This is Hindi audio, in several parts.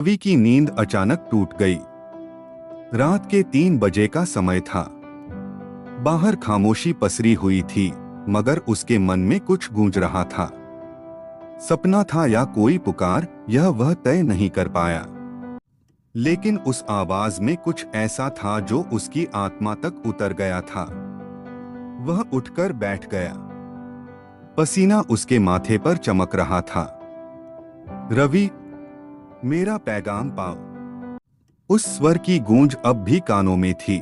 रवि की नींद अचानक टूट गई। रात के 3 बजे का समय था। बाहर खामोशी पसरी हुई थी, मगर उसके मन में कुछ गूंज रहा था। सपना था या कोई पुकार, यह वह तय नहीं कर पाया। लेकिन उस आवाज में कुछ ऐसा था जो उसकी आत्मा तक उतर गया था। वह उठकर बैठ गया। पसीना उसके माथे पर चमक रहा था। रवि, मेरा पैगाम पाओ। उस स्वर की गूंज अब भी कानों में थी।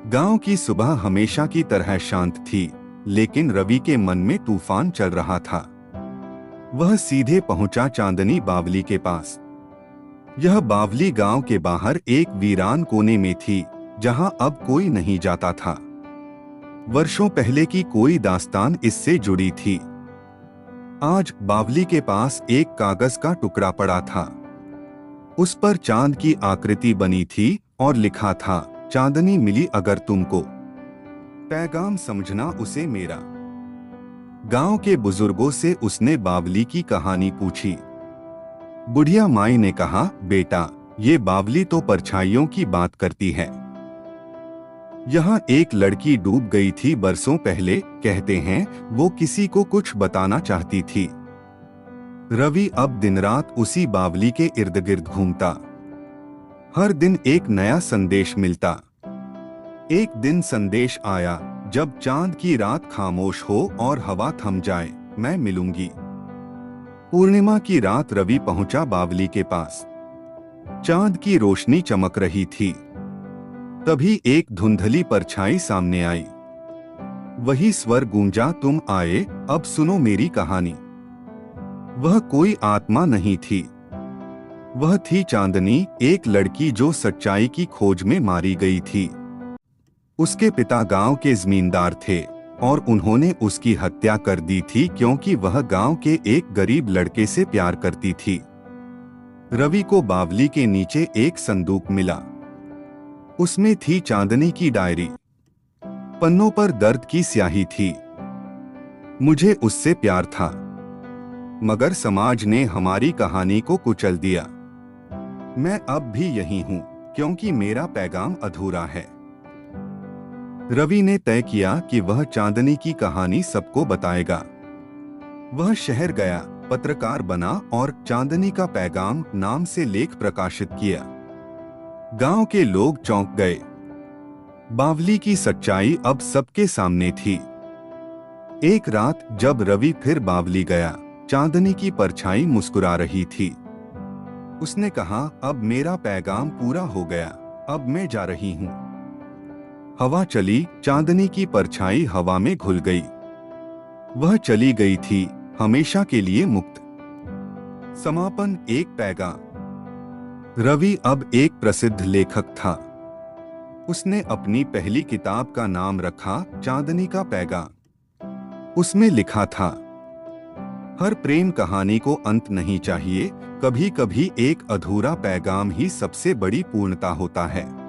गांव की सुबह हमेशा की तरह शांत थी, लेकिन रवि के मन में तूफान चल रहा था। वह सीधे पहुंचा चांदनी बावली के पास। यह बावली गांव के बाहर एक वीरान कोने में थी, जहां अब कोई नहीं जाता था। वर्षों पहले की कोई दास्तान इससे जुड़ी थी। आज बावली के पास एक कागज का टुकड़ा पड़ा था। उस पर चांद की आकृति बनी थी और लिखा था, चांदनी मिली अगर तुमको, पैगाम समझना उसे मेरा। गांव के बुजुर्गों से उसने बावली की कहानी पूछी। बुढ़िया माई ने कहा, बेटा, ये बावली तो परछाइयों की बात करती है। यहाँ एक लड़की डूब गई थी बरसों पहले, कहते हैं वो किसी को कुछ बताना चाहती थी। रवि अब दिन रात उसी बावली के इर्द गिर्द घूमता। हर दिन एक नया संदेश मिलता। एक दिन संदेश आया, जब चांद की रात खामोश हो और हवा थम जाए, मैं मिलूंगी। पूर्णिमा की रात रवि पहुंचा बावली के पास। चांद की रोशनी चमक रही थी। तभी एक धुंधली परछाई सामने आई। वही स्वर गूंजा, तुम आए, अब सुनो मेरी कहानी। वह कोई आत्मा नहीं थी। वह थी चांदनी, एक लड़की जो सच्चाई की खोज में मारी गई थी। उसके पिता गांव के जमींदार थे और उन्होंने उसकी हत्या कर दी थी क्योंकि वह गांव के एक गरीब लड़के से प्यार करती थी। रवि को बावली के नीचे एक संदूक मिला। उसमें थी चांदनी की डायरी। पन्नों पर दर्द की स्याही थी। मुझे उससे प्यार था, मगर समाज ने हमारी कहानी को कुचल दिया। मैं अब भी यही हूं, क्योंकि मेरा पैगाम अधूरा है। रवि ने तय किया कि वह चांदनी की कहानी सबको बताएगा। वह शहर गया, पत्रकार बना और चांदनी का पैगाम नाम से लेख प्रकाशित किया। गांव के लोग चौंक गए। बावली की सच्चाई अब सबके सामने थी। एक रात जब रवि फिर बावली गया, चांदनी की परछाई मुस्कुरा रही थी। उसने कहा, अब मेरा पैगाम पूरा हो गया, अब मैं जा रही हूं। हवा चली, चांदनी की परछाई हवा में घुल गई। वह चली गई थी, हमेशा के लिए मुक्त। समापन, एक पैगाम। रवि अब एक प्रसिद्ध लेखक था। उसने अपनी पहली किताब का नाम रखा चांदनी का पैगाम। उसमें लिखा था, हर प्रेम कहानी को अंत नहीं चाहिए, कभी कभी एक अधूरा पैगाम ही सबसे बड़ी पूर्णता होता है।